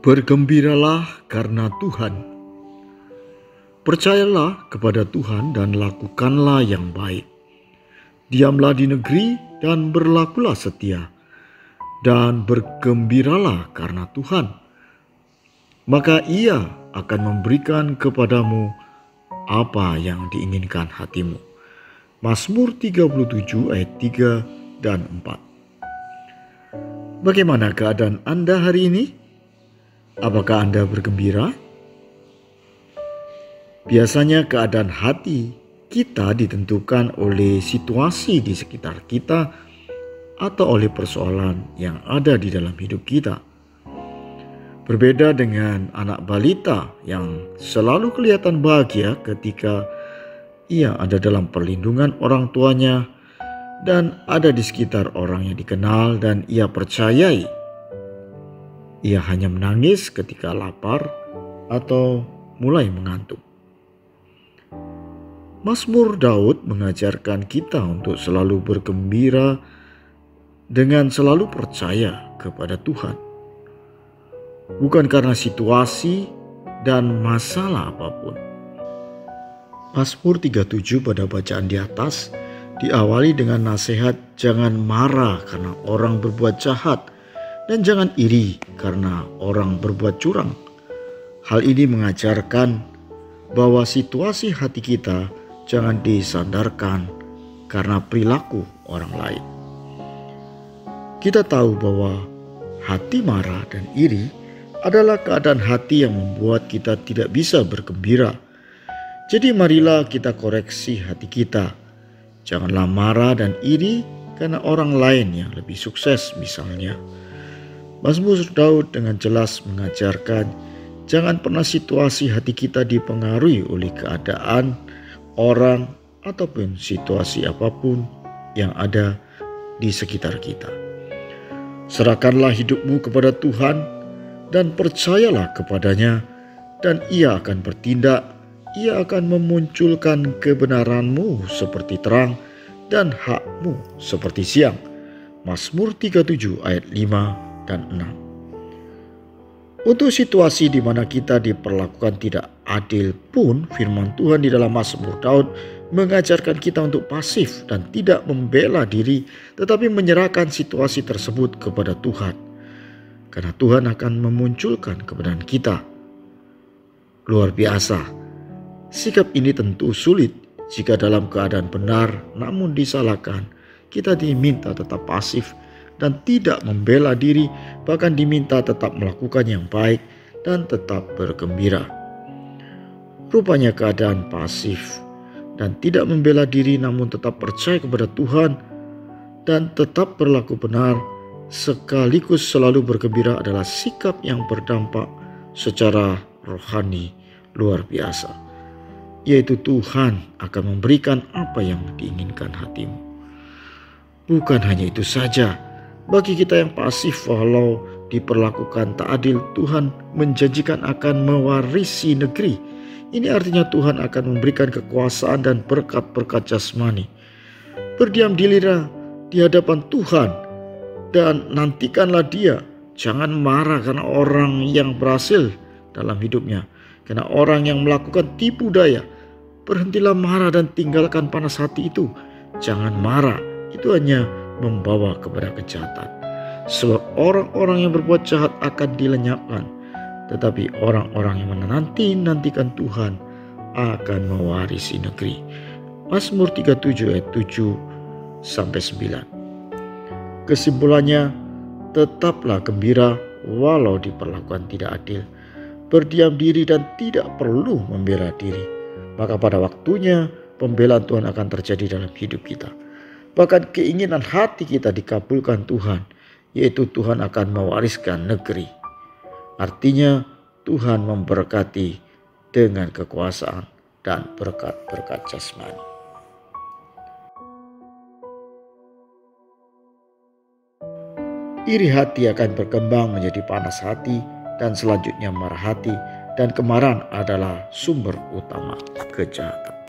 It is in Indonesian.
Bergembiralah karena Tuhan. Percayalah kepada Tuhan dan lakukanlah yang baik. Diamlah di negeri dan berlakulah setia. Dan bergembiralah karena Tuhan. Maka Ia akan memberikan kepadamu apa yang diinginkan hatimu. Mazmur 37 ayat 3 dan 4. Bagaimana keadaan Anda hari ini? Apakah Anda bergembira? Biasanya keadaan hati kita ditentukan oleh situasi di sekitar kita atau oleh persoalan yang ada di dalam hidup kita. Berbeda dengan anak balita yang selalu kelihatan bahagia ketika ia ada dalam perlindungan orang tuanya dan ada di sekitar orang yang dikenal dan ia percayai. Ia hanya menangis ketika lapar atau mulai mengantuk. Mazmur Daud mengajarkan kita untuk selalu bergembira dengan selalu percaya kepada Tuhan. Bukan karena situasi dan masalah apapun. Mazmur 37 pada bacaan di atas diawali dengan nasihat jangan marah karena orang berbuat jahat. Dan jangan iri karena orang berbuat curang. Hal ini mengajarkan bahwa situasi hati kita jangan disandarkan karena perilaku orang lain. Kita tahu bahwa hati marah dan iri adalah keadaan hati yang membuat kita tidak bisa bergembira. Jadi marilah kita koreksi hati kita. Janganlah marah dan iri karena orang lain yang lebih sukses misalnya. Mazmur Daud dengan jelas mengajarkan jangan pernah situasi hati kita dipengaruhi oleh keadaan, orang, ataupun situasi apapun yang ada di sekitar kita. Serahkanlah hidupmu kepada Tuhan dan percayalah kepadanya dan Ia akan bertindak. Ia akan memunculkan kebenaranmu seperti terang dan hakmu seperti siang. Mazmur 37 ayat 5 dan 6. Untuk situasi di mana kita diperlakukan tidak adil pun, firman Tuhan di dalam Mazmur Daud mengajarkan kita untuk pasif dan tidak membela diri, tetapi menyerahkan situasi tersebut kepada Tuhan. Karena Tuhan akan memunculkan kebenaran kita. Luar biasa. Sikap ini tentu sulit jika dalam keadaan benar namun disalahkan. Kita diminta tetap pasif dan tidak membela diri, bahkan diminta tetap melakukan yang baik dan tetap bergembira. Rupanya keadaan pasif dan tidak membela diri namun tetap percaya kepada Tuhan dan tetap berlaku benar sekaligus selalu bergembira adalah sikap yang berdampak secara rohani luar biasa. Yaitu Tuhan akan memberikan apa yang diinginkan hatimu. Bukan hanya itu saja, bagi kita yang pasif walau diperlakukan tak adil, Tuhan menjanjikan akan mewarisi negeri. Ini artinya Tuhan akan memberikan kekuasaan dan berkat-berkat jasmani. Berdiam dirilah di hadapan Tuhan dan nantikanlah Dia. Jangan marah karena orang yang berhasil dalam hidupnya, karena orang yang melakukan tipu daya. Berhentilah marah dan tinggalkan panas hati itu. Jangan marah, itu hanya membawa kepada kejahatan. Sebab orang-orang yang berbuat jahat akan dilenyapkan, tetapi orang-orang yang menanti-nantikan Tuhan akan mewarisi negeri. Mazmur 37 ayat 7-9. Kesimpulannya, tetaplah gembira walau diperlakukan tidak adil. Berdiam diri dan tidak perlu membela diri. Maka pada waktunya pembelaan Tuhan akan terjadi dalam hidup kita. Bahkan keinginan hati kita dikabulkan Tuhan, yaitu Tuhan akan mewariskan negeri. Artinya Tuhan memberkati dengan kekuasaan dan berkat-berkat jasmani. Iri hati akan berkembang menjadi panas hati dan selanjutnya marah hati, dan kemarahan adalah sumber utama kejahatan.